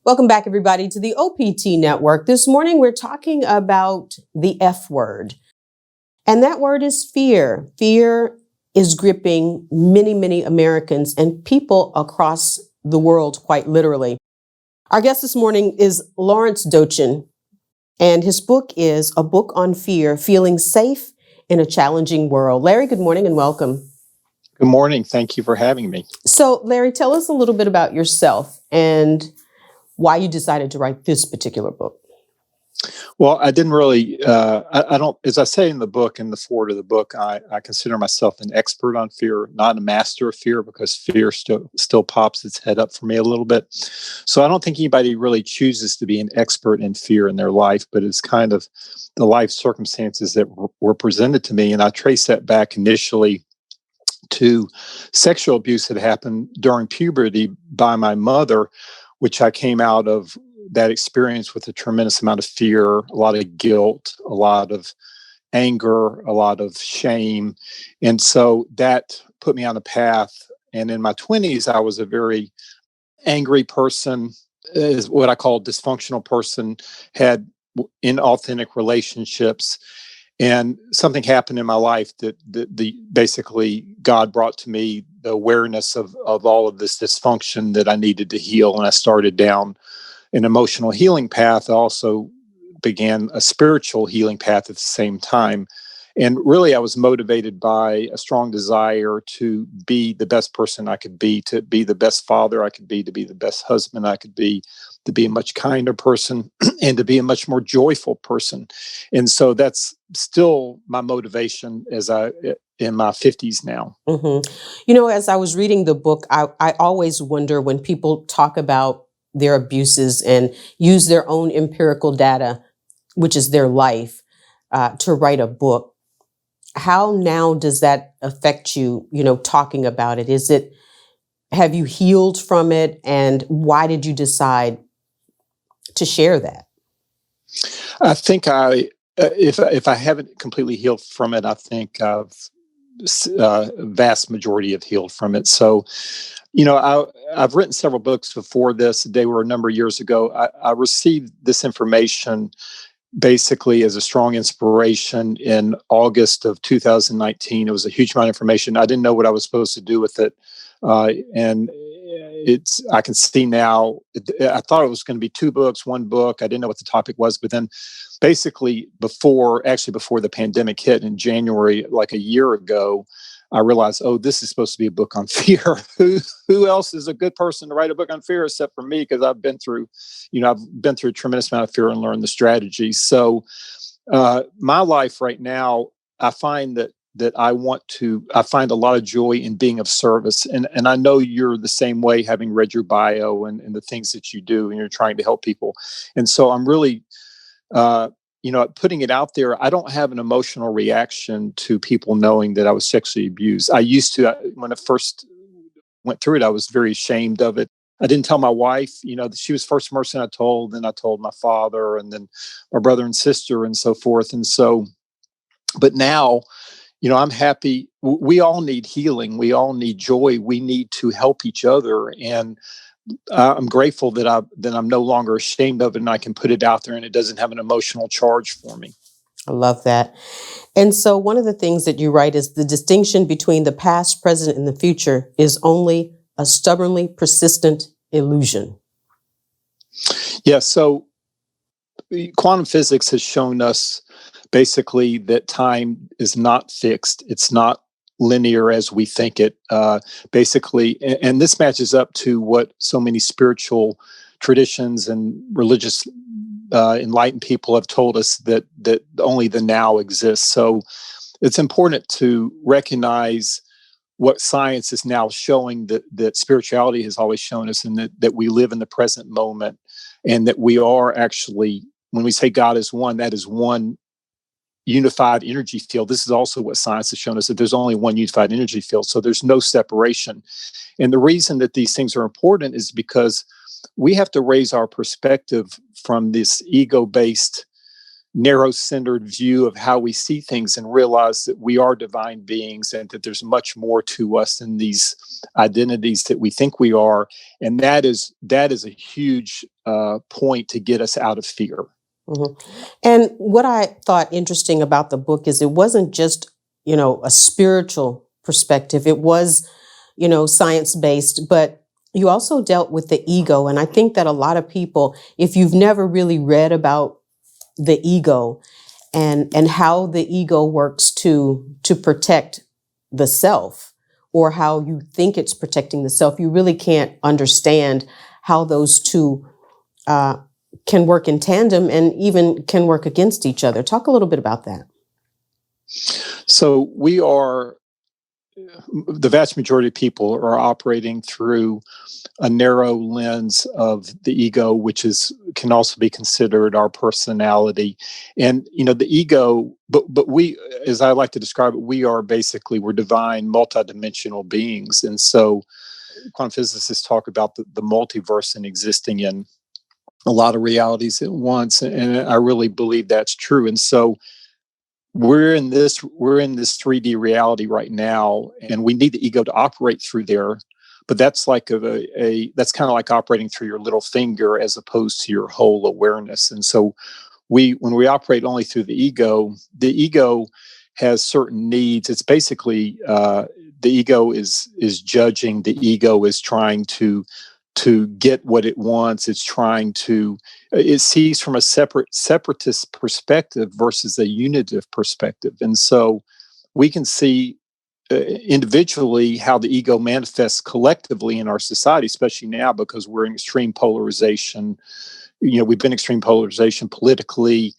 Welcome back, everybody, to the OPT Network. This morning, we're talking about the F word. And that word is fear. Fear is gripping many, many Americans and people across the world, quite literally. Our guest this morning is Larry Doochin, and his book is A Book on Fear, Feeling Safe in a Challenging World. Larry, good morning and welcome. Good morning. Thank you for having me. So, Larry, tell us a little bit about yourself and why you decided to write this particular book. Well, I didn't really, I don't, as I say in the book, in the foreword of the book, I consider myself an expert on fear, not a master of fear, because fear still pops its head up for me a little bit. So I don't think anybody really chooses to be an expert in fear in their life, but it's kind of the life circumstances that were presented to me. And I trace that back initially to sexual abuse that happened during puberty by my mother, which I came out of that experience with a tremendous amount of fear, a lot of guilt, a lot of anger, a lot of shame. And so that put me on a path. And in my 20s, I was a very angry person, is what I call dysfunctional person, had inauthentic relationships. And something happened in my life that basically God brought to me the awareness of all of this dysfunction that I needed to heal. And I started down an emotional healing path. I also began a spiritual healing path at the same time. And really, I was motivated by a strong desire to be the best person I could be, to be the best father I could be, to be the best husband I could be, to be a much kinder person, and to be a much more joyful person. And so that's still my motivation as in my 50s now. Mm-hmm. You know, as I was reading the book, I always wonder when people talk about their abuses and use their own empirical data, which is their life, to write a book. How now does that affect you, talking about it? Have you healed from it? And why did you decide to share that? I think if I haven't completely healed from it, I think I've vast majority have healed from it. So, I've written several books before this. They were a number of years ago. I received this information basically as a strong inspiration in August of 2019. It was a huge amount of information. I didn't know what I was supposed to do with it. And I can see now, I thought it was going to be two books, one book. I didn't know what the topic was, but then basically before the pandemic hit in January, like a year ago, I realized, this is supposed to be a book on fear. Who else is a good person to write a book on fear except for me? Because I've been through a tremendous amount of fear and learned the strategies. So my life right now, I find that I find a lot of joy in being of service. And I know you're the same way, having read your bio and the things that you do, and you're trying to help people. And so I'm really, putting it out there. I don't have an emotional reaction to people knowing that I was sexually abused. I used to, when I first went through it, I was very ashamed of it. I didn't tell my wife, she was the first person I told. Then I told my father, and then my brother and sister, and so forth. And so, but now, I'm happy. We all need healing. We all need joy. We need to help each other. And I'm grateful that I'm no longer ashamed of it, and I can put it out there, and it doesn't have an emotional charge for me. I love that. And so one of the things that you write is the distinction between the past, present, and the future is only a stubbornly persistent illusion. Yeah. So quantum physics has shown us basically that time is not fixed. It's not linear as we think it. Basically, and this matches up to what so many spiritual traditions and religious enlightened people have told us, that only the now exists. So it's important to recognize what science is now showing, that spirituality has always shown us, and that we live in the present moment, and that we are actually, when we say God is one, that is one unified energy field. This is also what science has shown us, that there's only one unified energy field. So there's no separation. And the reason that these things are important is because we have to raise our perspective from this ego-based narrow-centered view of how we see things and realize that we are divine beings and that there's much more to us than these identities that we think we are. And that is a huge point to get us out of fear. Mm-hmm. And what I thought interesting about the book is it wasn't just, a spiritual perspective. It was, science-based, but you also dealt with the ego. And I think that a lot of people, if you've never really read about the ego and how the ego works to protect the self, or how you think it's protecting the self, you really can't understand how those two can work in tandem and even can work against each other. Talk a little bit about that. So the vast majority of people are operating through a narrow lens of the ego, which can also be considered our personality. And, the ego, but we, as I like to describe it, we're divine, multidimensional beings. And so quantum physicists talk about the multiverse and existing in a lot of realities at once. And I really believe that's true. And so we're in this 3D reality right now, and we need the ego to operate through there. But that's like that's kind of like operating through your little finger as opposed to your whole awareness. And so when we operate only through the ego has certain needs. It's basically the ego is judging. The ego is trying to get what it wants. It sees from a separatist perspective versus a unitive perspective. And so we can see individually how the ego manifests collectively in our society, especially now because we're in extreme polarization. We've been extreme polarization politically,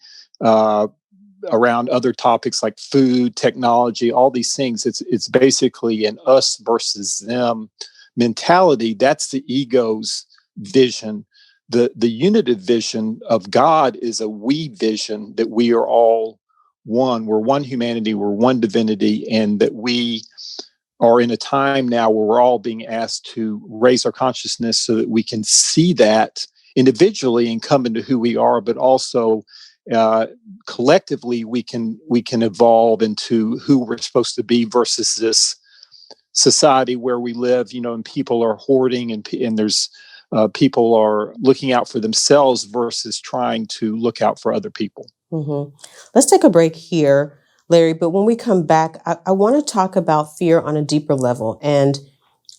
around other topics like food, technology, all these things. It's basically an us versus them mentality. That's the ego's vision. The unitive vision of God is a we vision, that we are all one. We're one humanity, we're one divinity, and that we are in a time now where we're all being asked to raise our consciousness so that we can see that individually and come into who we are, but also collectively we can evolve into who we're supposed to be versus this society where we live, and people are hoarding and there's people are looking out for themselves versus trying to look out for other people. Mm-hmm. Let's take a break here, Larry. But when we come back, I want to talk about fear on a deeper level. And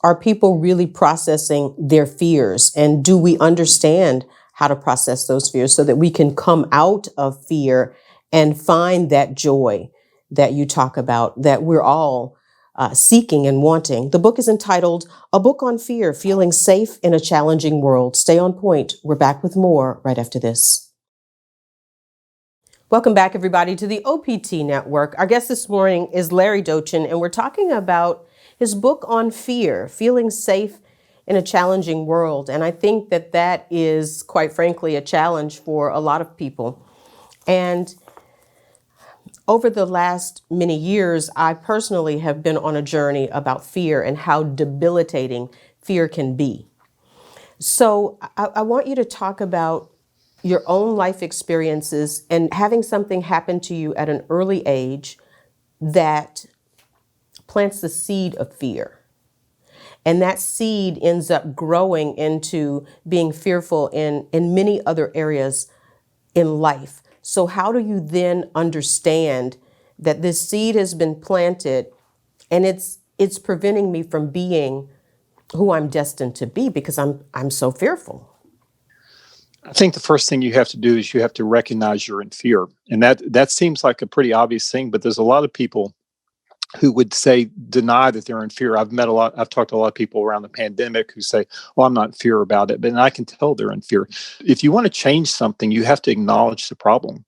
are people really processing their fears? And do we understand how to process those fears so that we can come out of fear and find that joy that you talk about, that we're all seeking and wanting? The book is entitled A Book on Fear, Feeling Safe in a Challenging World. Stay on point. We're back with more right after this. Welcome back, everybody, to the OPT Network. Our guest this morning is Larry Doochin, and we're talking about his book on fear, Feeling Safe in a Challenging World. And I think that is, quite frankly, a challenge for a lot of people. And over the last many years, I personally have been on a journey about fear and how debilitating fear can be. So I want you to talk about your own life experiences and having something happen to you at an early age that plants the seed of fear. And that seed ends up growing into being fearful in many other areas in life. So how do you then understand that this seed has been planted and it's preventing me from being who I'm destined to be because I'm so fearful? I think the first thing you have to do is you have to recognize you're in fear. And that seems like a pretty obvious thing, but there's a lot of people who would deny that they're in fear. I've talked to a lot of people around the pandemic who say, well, I'm not in fear about it, but I can tell they're in fear. If you want to change something, you have to acknowledge the problem.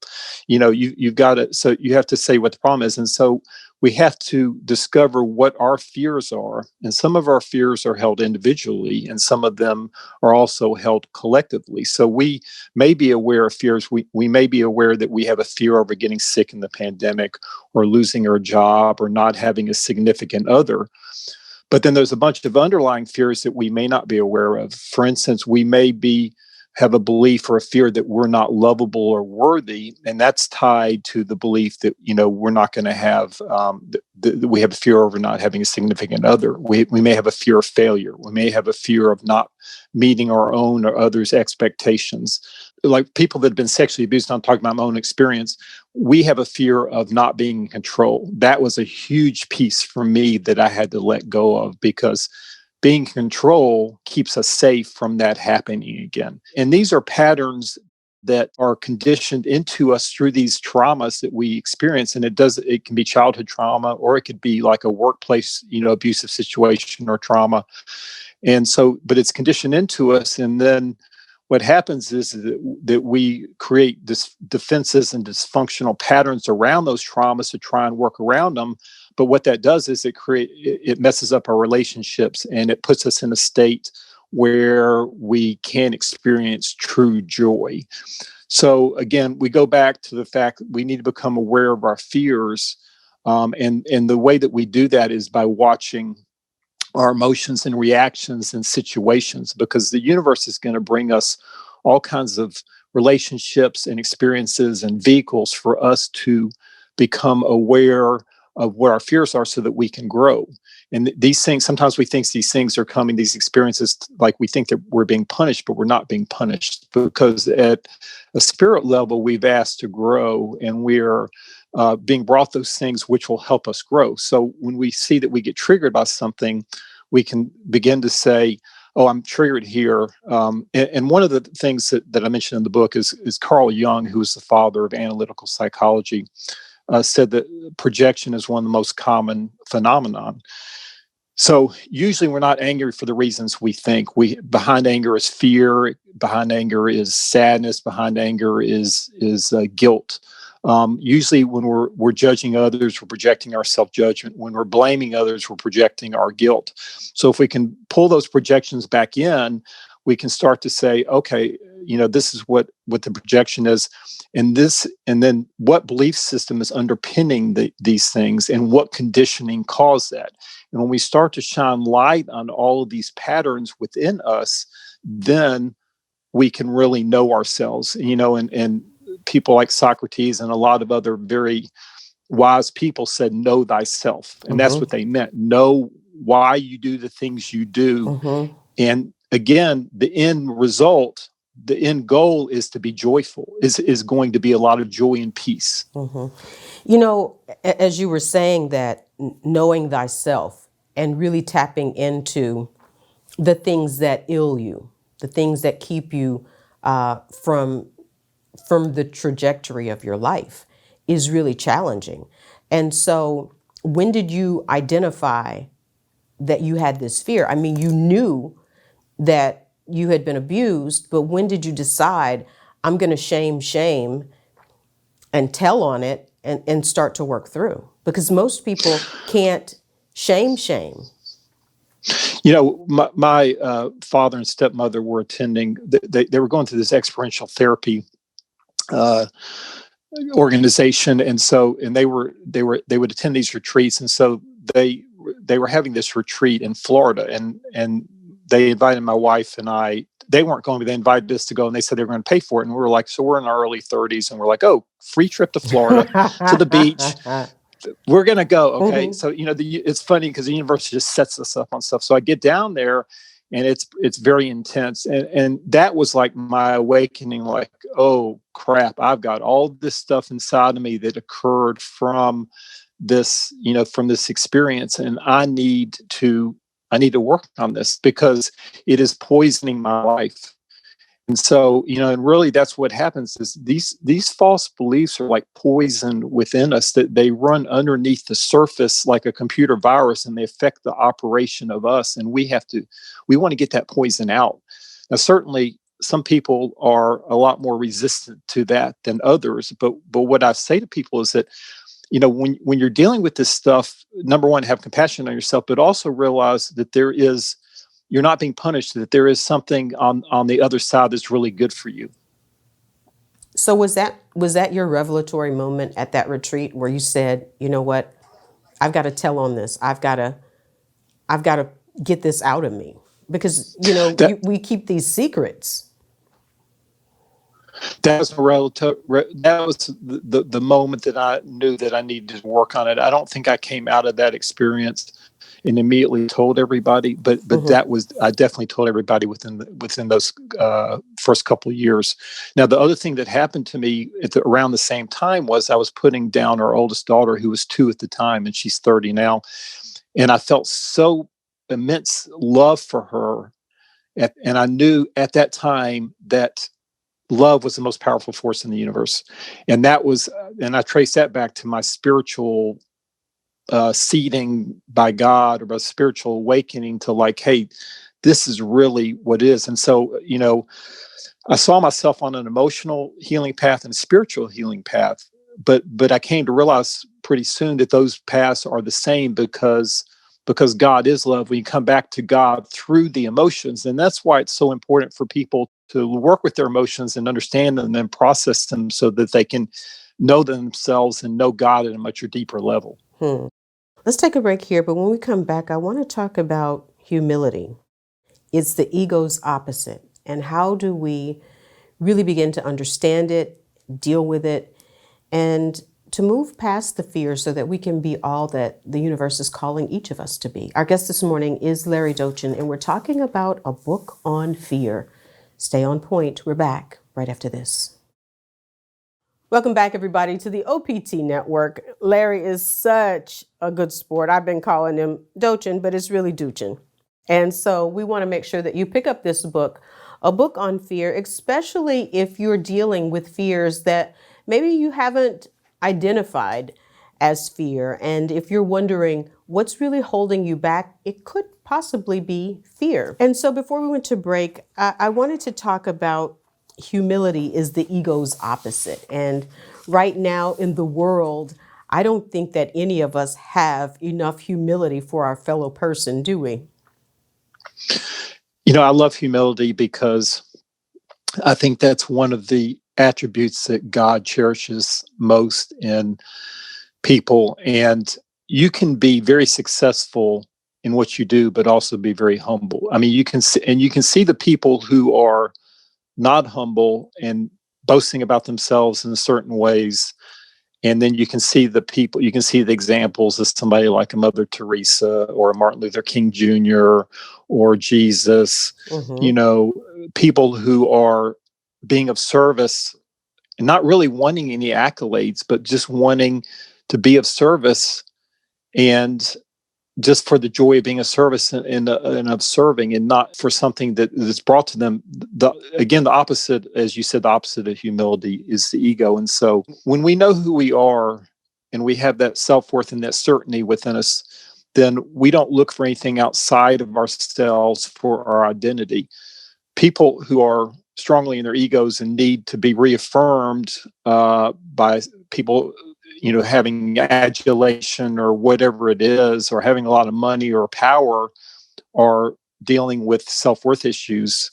You've got to, so you have to say what the problem is. And so we have to discover what our fears are. And some of our fears are held individually, and some of them are also held collectively. So we may be aware of fears. We may be aware that we have a fear over getting sick in the pandemic, or losing our job, or not having a significant other. But then there's a bunch of underlying fears that we may not be aware of. For instance, we may be have a belief or a fear that we're not lovable or worthy, and that's tied to the belief that we're not going to have. We have a fear over not having a significant other. We may have a fear of failure. We may have a fear of not meeting our own or others' expectations. Like people that have been sexually abused, I'm talking about my own experience. We have a fear of not being in control. That was a huge piece for me that I had to let go of, because being in control keeps us safe from that happening again. And these are patterns that are conditioned into us through these traumas that we experience. And it can be childhood trauma, or it could be like a workplace, abusive situation or trauma. And so, but it's conditioned into us. And then what happens is that we create this defenses and dysfunctional patterns around those traumas to try and work around them. But what that does is it messes up our relationships, and it puts us in a state where we can't experience true joy. So again, we go back to the fact that we need to become aware of our fears. And the way that we do that is by watching our emotions and reactions in situations, because the universe is going to bring us all kinds of relationships and experiences and vehicles for us to become aware of where our fears are so that we can grow. And these things, sometimes we think these things are coming, these experiences, like we think that we're being punished, but we're not being punished, because at a spirit level, we've asked to grow, and we're being brought those things which will help us grow. So when we see that we get triggered by something, we can begin to say, oh, I'm triggered here. And one of the things that I mentioned in the book is Carl Jung, who is the father of analytical psychology, said that projection is one of the most common phenomenon. So usually we're not angry for the reasons we think. Behind anger is fear. Behind anger is sadness. Behind anger is guilt. Usually when we're judging others, we're projecting our self-judgment. When we're blaming others, we're projecting our guilt. So if we can pull those projections back in, we can start to say, okay, this is what the projection is, and then what belief system is underpinning these things, and what conditioning caused that. And when we start to shine light on all of these patterns within us, then we can really know ourselves, and people like Socrates and a lot of other very wise people said, know thyself. And that's what they meant. Know why you do the things you do. And again, the end result, the end goal is to be joyful, is going to be a lot of joy and peace. As you were saying that, knowing thyself and really tapping into the things that ill you, the things that keep you from the trajectory of your life, is really challenging. And so when did you identify that you had this fear? I mean, you knew that you had been abused, but when did you decide, I'm going to shame and tell on it and start to work through? Because most people can't shame. My father and stepmother were attending, they were going through this experiential therapy organization. And they would attend these retreats. And so they were having this retreat in Florida, and they invited my wife and I. They weren't going, but they invited us to go, and they said they were going to pay for it. And we were like, so we're in our early 30s, and we're like, oh, free trip to Florida, to the beach. We're going to go. Okay. So, it's funny because the universe just sets us up on stuff. So I get down there, and it's very intense. And that was like my awakening, like, oh crap, I've got all this stuff inside of me that occurred from this, from this experience. And I need to work on this, because it is poisoning my life. And so, and really that's what happens, is these false beliefs are like poison within us, that they run underneath the surface like a computer virus, and they affect the operation of us. And we want to get that poison out. Now, certainly some people are a lot more resistant to that than others. But what I say to people is that, when you're dealing with this stuff, number one, have compassion on yourself, but also realize that you're not being punished, that there is something on the other side that's really good for you. So was that your revelatory moment at that retreat where you said, you know what, I've got to tell on this. I've got to get this out of me, because, we keep these secrets. That was that was the moment that I knew that I needed to work on it. I don't think I came out of that experience and immediately told everybody, but Hmm. that was, I definitely told everybody within those first couple of years. Now, the other thing that happened to me around the same time was I was putting down our oldest daughter, who was 2 at the time, and she's 30 now, and I felt so immense love for her, and I knew at that time that love was the most powerful force in the universe, and that was, and I trace that back to my spiritual seeding by God, or by spiritual awakening to, like, hey, this is really what it is. And so, I saw myself on an emotional healing path and a spiritual healing path, but I came to realize pretty soon that those paths are the same, because God is love. When you come back to God through the emotions, and that's why it's so important for people to work with their emotions and understand them and then process them, so that they can know themselves and know God at a much deeper level. Hmm. Let's take a break here, but when we come back, I want to talk about humility. It's the ego's opposite. And how do we really begin to understand it, deal with it, and to move past the fear so that we can be all that the universe is calling each of us to be? Our guest this morning is Larry Doochin, and we're talking about a book on fear. Stay on point. We're back right after this. Welcome back, everybody, to the OPT Network. Larry is such a good sport. I've been calling him Doochin, but it's really Doochin. And so we want to make sure that you pick up this book, a book on fear, especially if you're dealing with fears that maybe you haven't identified as fear. And if you're wondering what's really holding you back, it could possibly be fear. And so before we went to break, I wanted to talk about humility is the ego's opposite. And right now in the world, I don't think that any of us have enough humility for our fellow person, do we? I love humility because I think that's one of the attributes that God cherishes most in people. And you can be very successful in what you do, but also be very humble. I mean, you can see the people who are not humble and boasting about themselves in certain ways. And then you can see the examples of somebody like a Mother Teresa or a Martin Luther King Jr. or Jesus, Mm-hmm. you know, people who are being of service and not really wanting any accolades, but just wanting to be of service, and just for the joy of being of service, and of serving, and not for something that is brought to them. Again, the opposite, as you said, the opposite of humility is the ego. And so when we know who we are and we have that self-worth and that certainty within us, then we don't look for anything outside of ourselves for our identity. People who are strongly in their egos and need to be reaffirmed by people, having adulation or whatever it is, or having a lot of money or power, are dealing with self-worth issues.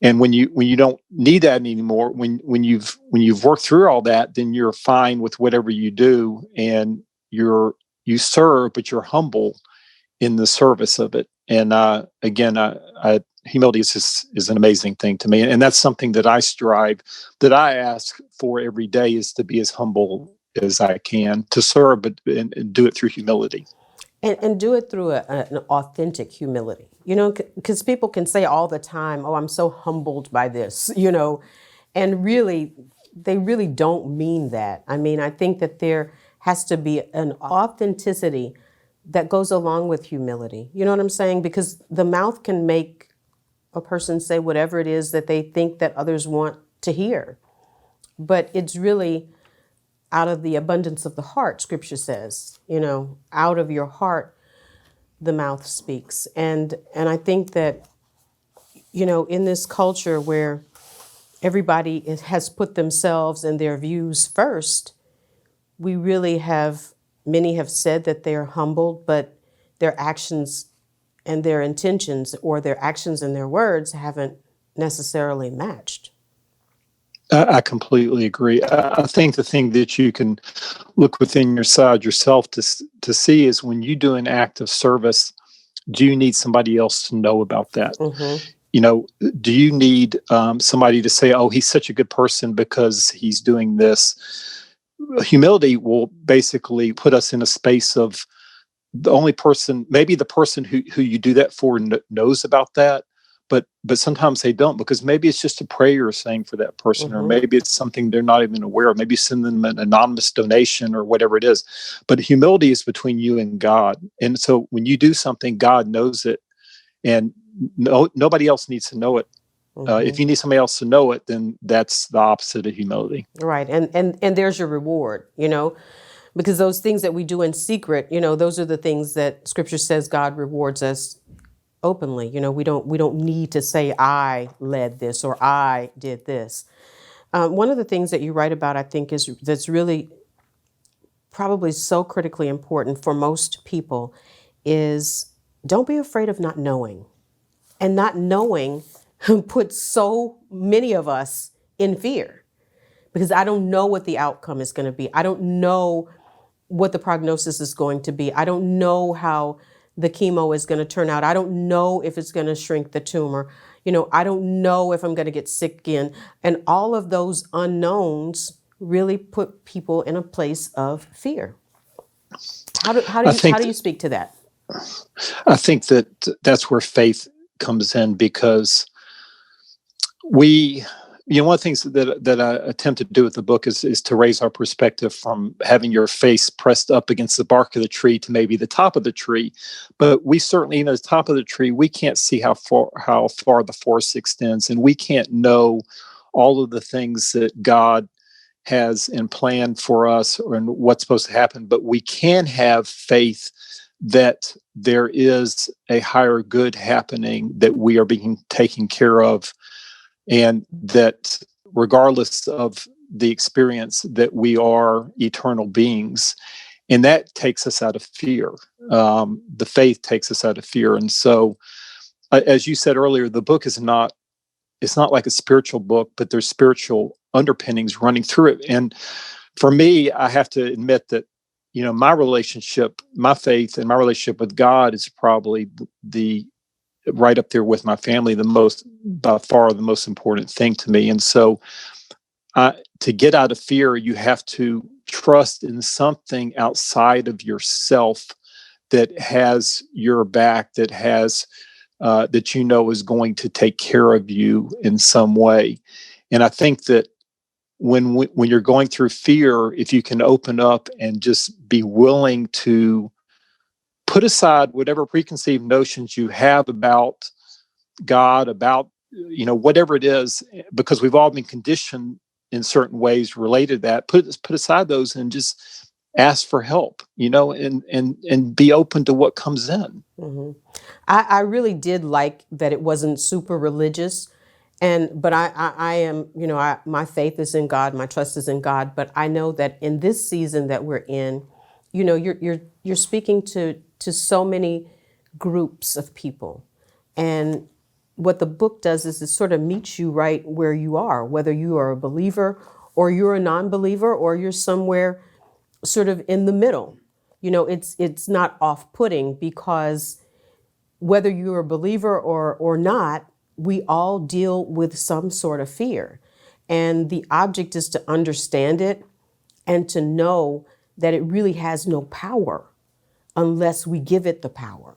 And when you don't need that anymore, when you've worked through all that, then you're fine with whatever you do, and you serve, but you're humble in the service of it. And again, humility is an amazing thing to me, and that's something that I ask for every day, is to be as humble as I can, to serve, but and do it through humility. And do it through an authentic humility, because people can say all the time, oh, I'm so humbled by this, and really, they really don't mean that. I mean, I think that there has to be an authenticity that goes along with humility. You know what I'm saying? Because the mouth can make a person say whatever it is that they think that others want to hear. But it's really out of the abundance of the heart, scripture says, out of your heart, the mouth speaks. And I think that, in this culture where everybody has put themselves and their views first, we really have, many have said that they're humbled, but their actions and their intentions, or their actions and their words, haven't necessarily matched. I completely agree. I think the thing that you can look within yourself to see is, when you do an act of service, do you need somebody else to know about that? Mm-hmm. do you need somebody to say, oh, he's such a good person because he's doing this? Humility will basically put us in a space of the only person, maybe the person who you do that for knows about that, but sometimes they don't, because maybe it's just a prayer you're saying for that person, or Mm-hmm. maybe it's something they're not even aware of. Maybe send them an anonymous donation or whatever it is. But humility is between you and God. And so when you do something, God knows it, and nobody else needs to know it. If Mm-hmm. you need somebody else to know it, then that's the opposite of humility. Right. And there's your reward, because those things that we do in secret, those are the things that scripture says God rewards us openly. We don't need to say I led this or I did this. One of the things that you write about, I think, is that's really probably so critically important for most people is don't be afraid of not knowing. And not knowing puts so many of us in fear because I don't know what the outcome is going to be. I don't know what the prognosis is going to be. I don't know how the chemo is going to turn out. I don't know if it's going to shrink the tumor. I don't know if I'm going to get sick again. And all of those unknowns really put people in a place of fear. How do I you how think do you speak to that? I think that that's where faith comes in, because we, one of the things that I attempt to do with the book is to raise our perspective from having your face pressed up against the bark of the tree to maybe the top of the tree. But we certainly, the top of the tree, we can't see how far the forest extends, and we can't know all of the things that God has in plan for us and what's supposed to happen. But we can have faith that there is a higher good happening, that we are being taken care of, and that regardless of the experience, that we are eternal beings. And that takes us out of fear. The faith takes us out of fear. And so, as you said earlier, the book is not, it's not like a spiritual book, but there's spiritual underpinnings running through it. And for me, I have to admit that, my relationship, my faith and my relationship with God is probably the right up there with my family, the most, by far, the most important thing to me. And so, to get out of fear, you have to trust in something outside of yourself that has your back, that has that is going to take care of you in some way. And I think that when you're going through fear, if you can open up and just be willing to put aside whatever preconceived notions you have about God, about whatever it is, because we've all been conditioned in certain ways related to that. Put aside those and just ask for help, and be open to what comes in. hmm I really did like that it wasn't super religious, but I am, my faith is in God, my trust is in God. But I know that in this season that we're in, you're speaking to so many groups of people, and what the book does is it sort of meets you right where you are, whether you are a believer or you're a non-believer or you're somewhere sort of in the middle. It's not off-putting because whether you're a believer or not, we all deal with some sort of fear. And the object is to understand it and to know that it really has no power unless we give it the power.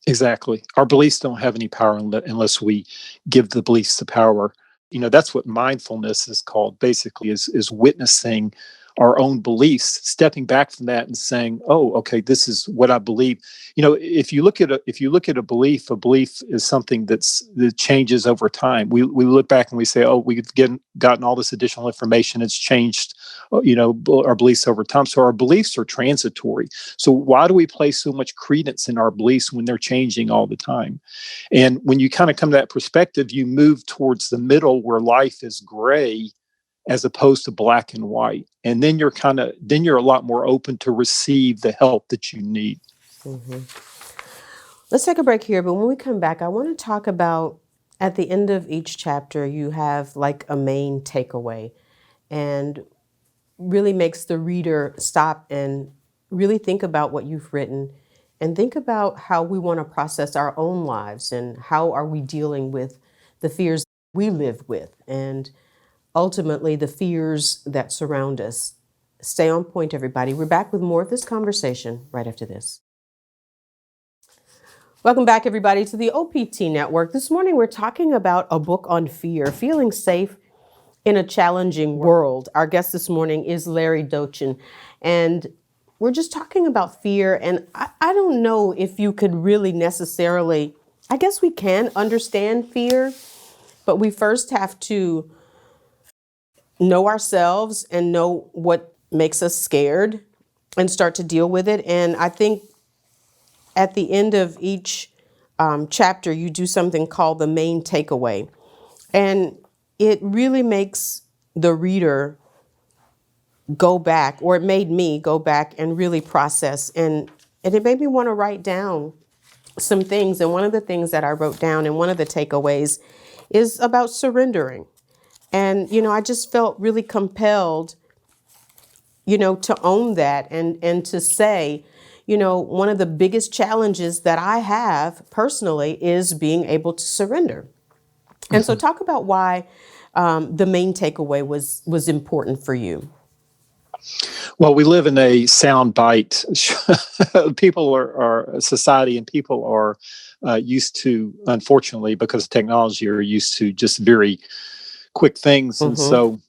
Exactly. Our beliefs don't have any power unless we give the beliefs the power. That's what mindfulness is called, basically, is witnessing our own beliefs, stepping back from that and saying, oh, okay, this is what I believe. If you look at a belief is something that changes over time. We look back and we say, oh, we've gotten all this additional information. It's changed, our beliefs over time. So our beliefs are transitory. So why do we place so much credence in our beliefs when they're changing all the time? And when you kind of come to that perspective, you move towards the middle where life is gray as opposed to black and white. And then you're a lot more open to receive the help that you need. hmm Let's take a break here, but when we come back, I want to talk about at the end of each chapter, you have like a main takeaway and really makes the reader stop and really think about what you've written and think about how we want to process our own lives and how are we dealing with the fears we live with and ultimately the fears that surround us. Stay on point, everybody. We're back with more of this conversation right after this. Welcome back, everybody, to the OPT Network. This morning, we're talking about a book on fear, feeling safe in a challenging world. Our guest this morning is Larry Doochin, and we're just talking about fear. And I don't know if you could really necessarily, I guess we can understand fear, but we first have to know ourselves and know what makes us scared and start to deal with it. And I think at the end of each chapter, you do something called the main takeaway. And it really makes the reader go back, or it made me go back and really process. And it made me want to write down some things. And one of the things that I wrote down and one of the takeaways is about surrendering. And, I just felt really compelled, to own that and to say, one of the biggest challenges that I have personally is being able to surrender. And so talk about why the main takeaway was important for you. Well, we live in a soundbite. People society and people are used to, unfortunately, because of technology, are used to just very quick things. And so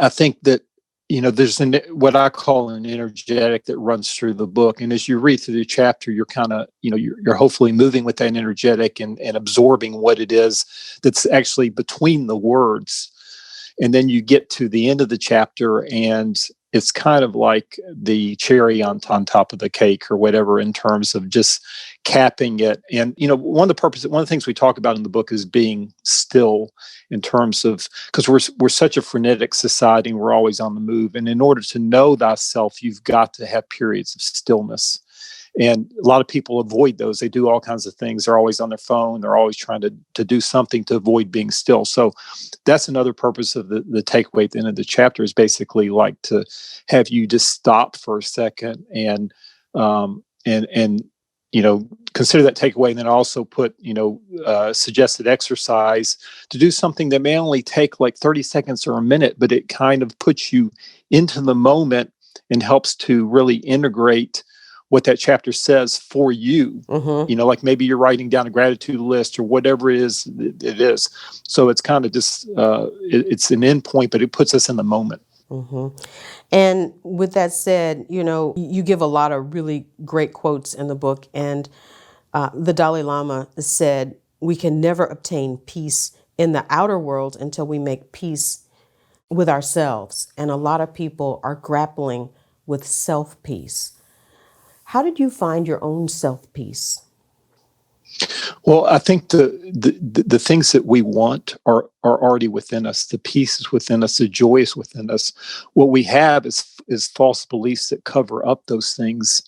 I think that, there's what I call an energetic that runs through the book. And as you read through the chapter, you're kind of, you're hopefully moving with that energetic and absorbing what it is that's actually between the words. And then you get to the end of the chapter and it's kind of like the cherry on top of the cake or whatever in terms of just capping it. And, one of the things we talk about in the book is being still in terms of, because we're such a frenetic society and we're always on the move. And in order to know thyself, you've got to have periods of stillness. And a lot of people avoid those. They do all kinds of things. They're always on their phone. They're always trying to do something to avoid being still. So that's another purpose of the takeaway at the end of the chapter is basically like to have you just stop for a second and consider that takeaway. And then also put, suggested exercise to do something that may only take like 30 seconds or a minute, but it kind of puts you into the moment and helps to really integrate what that chapter says for you. Like maybe you're writing down a gratitude list or whatever it is. So it's kind of just, it's an end point, but it puts us in the moment. And with that said, you give a lot of really great quotes in the book. And the Dalai Lama said, we can never obtain peace in the outer world until we make peace with ourselves. And a lot of people are grappling with self-peace. How did you find your own self-peace? Well, I think the things that we want are already within us. The peace is within us. The joy is within us. What we have is false beliefs that cover up those things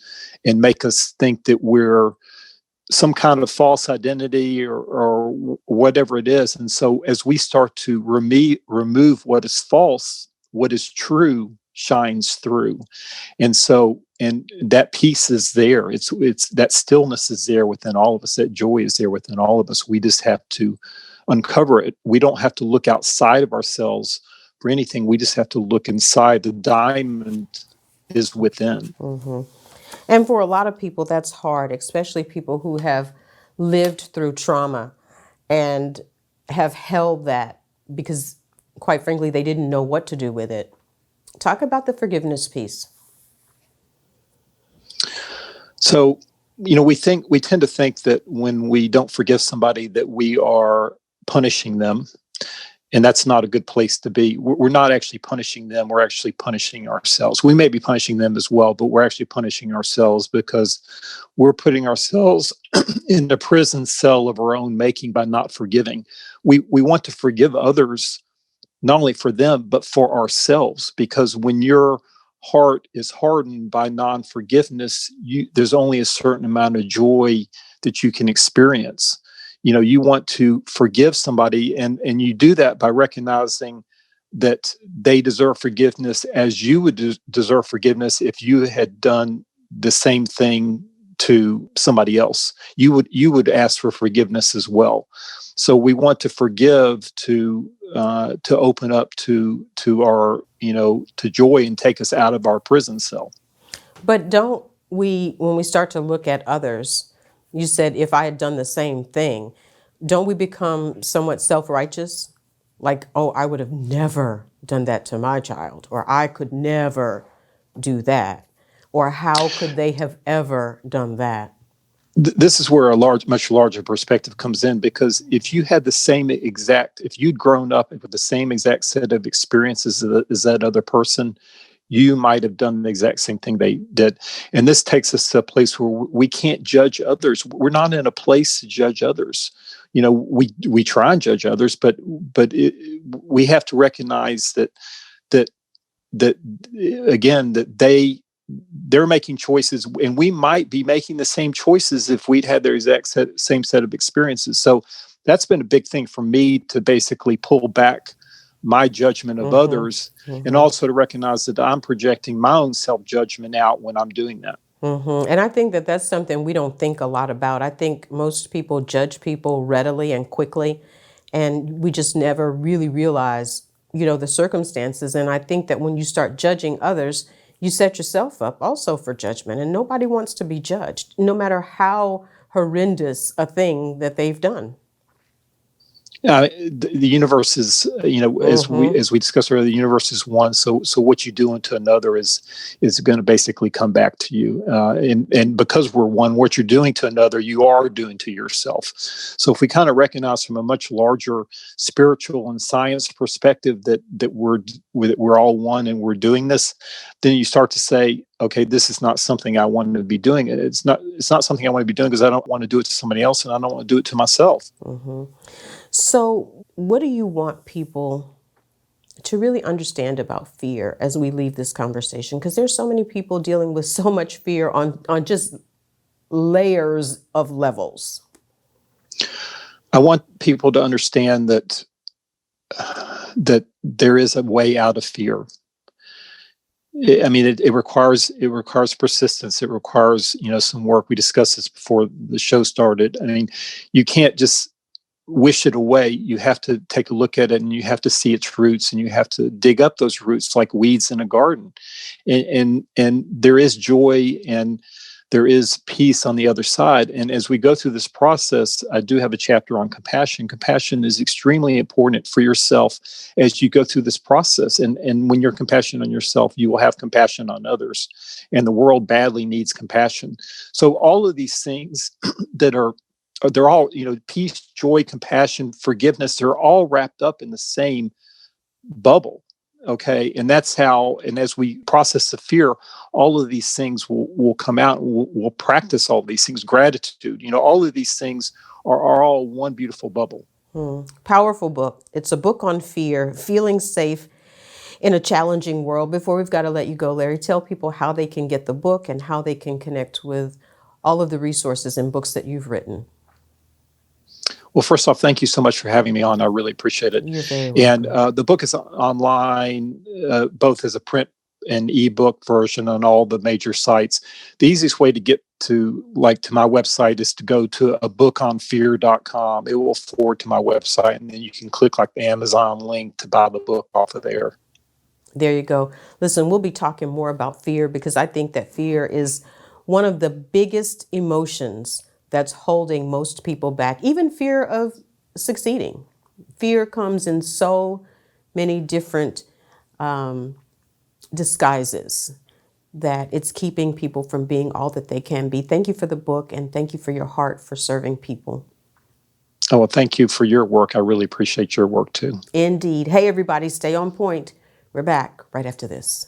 and make us think that we're some kind of false identity or whatever it is. And so as we start to remove what is false, what is true shines through. And that peace is there. It's that stillness is there within all of us. That joy is there within all of us. We just have to uncover it. We don't have to look outside of ourselves for anything. We just have to look inside. The diamond is within. And for a lot of people, that's hard, especially people who have lived through trauma and have held that because, quite frankly, they didn't know what to do with it. Talk about the forgiveness piece. So, we tend to think that when we don't forgive somebody that we are punishing them, and that's not a good place to be. We're not actually punishing them. We're actually punishing ourselves. We may be punishing them as well, but we're actually punishing ourselves because we're putting ourselves in a prison cell of our own making by not forgiving. We want to forgive others, not only for them, but for ourselves, because when your heart is hardened by non-forgiveness, there's only a certain amount of joy that you can experience. You want to forgive somebody, and you do that by recognizing that they deserve forgiveness as you would deserve forgiveness if you had done the same thing to somebody else. You would ask for forgiveness as well. So we want to forgive to open up to our to joy and take us out of our prison cell. But don't we, when we start to look at others, you said if I had done the same thing, don't we become somewhat self-righteous? Like, oh, I would have never done that to my child, or I could never do that, or how could they have ever done that? This is where a much larger perspective comes in, because if you had if you'd grown up with the same exact set of experiences as that other person, you might have done the exact same thing they did. And this takes us to a place where we can't judge others. We're not in a place to judge others. We try and judge others, but we have to recognize that that again, that they're making choices, and we might be making the same choices if we'd had their same set of experiences. So that's been a big thing for me, to basically pull back my judgment of others, and also to recognize that I'm projecting my own self-judgment out when I'm doing that. And I think that that's something we don't think a lot about. I think most people judge people readily and quickly, and we just never really realize, the circumstances. And I think that when you start judging others, you set yourself up also for judgment, and nobody wants to be judged, no matter how horrendous a thing that they've done. The universe is, as we discussed earlier, the universe is one. So what you do unto another is going to basically come back to you. And because we're one, what you're doing to another, you are doing to yourself. So if we kind of recognize from a much larger spiritual and science perspective that we're all one and we're doing this, then you start to say, okay, this is not something I want to be doing. It's not something I want to be doing because I don't want to do it to somebody else, and I don't want to do it to myself. So what do you want people to really understand about fear as we leave this conversation? Because there's so many people dealing with so much fear on just layers of levels. I want people to understand that there is a way out of fear. It requires persistence. It requires some work. We discussed this before the show started. You can't just wish it away. You have to take a look at it, and you have to see its roots, and you have to dig up those roots like weeds in a garden. And there is joy and there is peace on the other side. And as we go through this process, I do have a chapter on compassion. Compassion is extremely important for yourself as you go through this process. And when you're compassionate on yourself, you will have compassion on others. And the world badly needs compassion. So all of these things they're all, peace, joy, compassion, forgiveness, they're all wrapped up in the same bubble. Okay. And that's how, and as we process the fear, all of these things will come out, and we'll practice all these things. Gratitude, all of these things are all one beautiful bubble. Powerful book. It's a book on fear, feeling safe in a challenging world. Before we've got to let you go, Larry, tell people how they can get the book and how they can connect with all of the resources and books that you've written. Well, first off, thank you so much for having me on. I really appreciate it. You're very welcome. And the book is online, both as a print and ebook version on all the major sites. The easiest way to get to my website is to go to abookonfear.com. It will forward to my website, and then you can click the Amazon link to buy the book off of there. There you go. Listen, we'll be talking more about fear, because I think that fear is one of the biggest emotions that's holding most people back, even fear of succeeding. Fear comes in so many different disguises that it's keeping people from being all that they can be. Thank you for the book, and thank you for your heart for serving people. Oh, well, thank you for your work. I really appreciate your work too. Indeed. Hey, everybody, stay on point. We're back right after this.